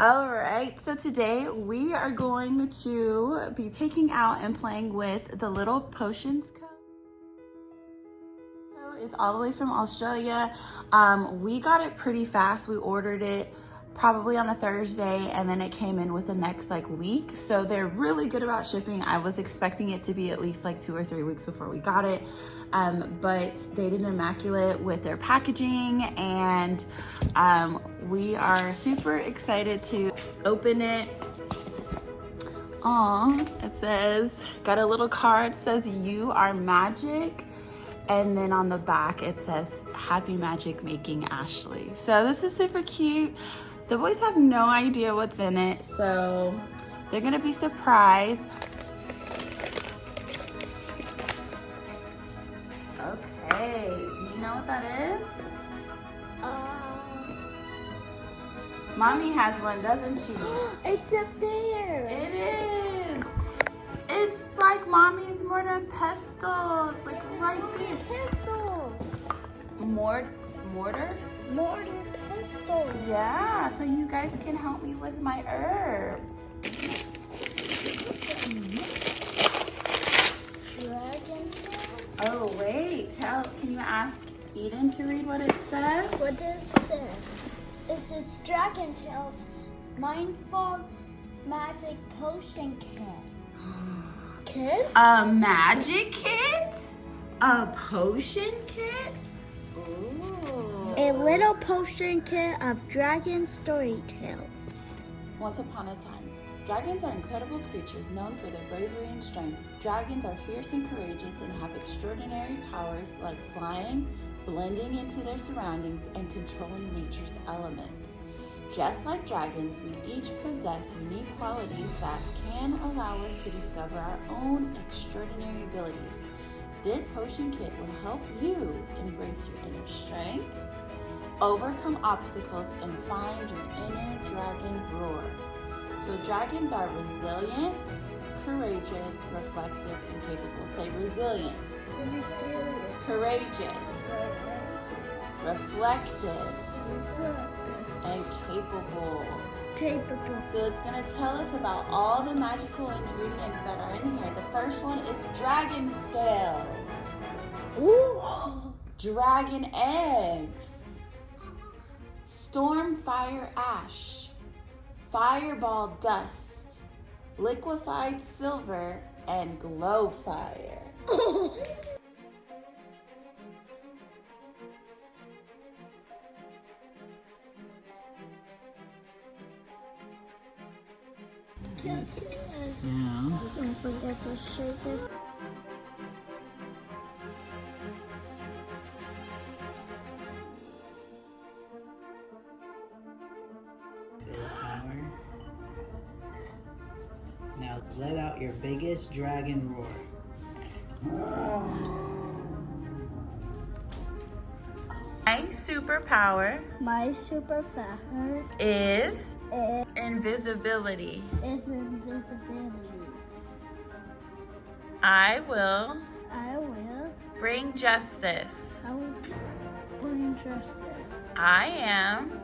All right, so today we are going to be taking out and playing with the little potions cup. It's all the way from Australia. We got it pretty fast. We ordered it probably on a Thursday, and then it came in with the next week. So they're really good about shipping. I was expecting it to be at least 2 or 3 weeks before we got it. But they did immaculate with their packaging, and we are super excited to open it. It says, got a little card, it says "You are magic." And then on the back, it says, "Happy Magic Making, Ashley." So this is super cute. The boys have no idea what's in it, so they're gonna be surprised. Okay, do you know what that is? Mommy has one, doesn't she? It's up there. It is. It's like Mommy's mortar and pestle. It's right there. Pestle. Mortar? Mortar pestle. Yeah, so you guys can help me with my herbs. Dragon tails. Oh, wait. Can you ask Eden to read what it says? What does it say? It says Dragon Tails Mindful Magic Potion Kit. Kit? A magic kit? A potion kit? Ooh. A little potion kit of dragon story tales. Once upon a time, dragons are incredible creatures known for their bravery and strength. Dragons are fierce and courageous and have extraordinary powers like flying, blending into their surroundings, and controlling nature's elements. Just like dragons, we each possess unique qualities that can allow us to discover our own extraordinary abilities. This potion kit will help you embrace your inner strength, overcome obstacles, and find your inner dragon roar. So dragons are resilient, courageous, reflective, and capable. Say resilient, courageous, reflective, and capable. So it's going to tell us about all the magical ingredients that are in here. The first one is dragon scales. Ooh. Dragon eggs. Storm fire ash. Fireball dust. Liquefied silver, and glow fire. Yeah. Don't forget to shake it. Now let out your biggest dragon roar. My superpower is invisibility. Invisibility. I will I will bring justice. bring justice. I am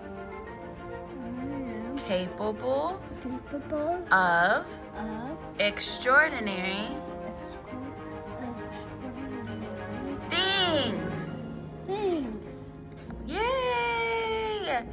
I am capable capable of of extraordinary extraordinary things. things. Yay!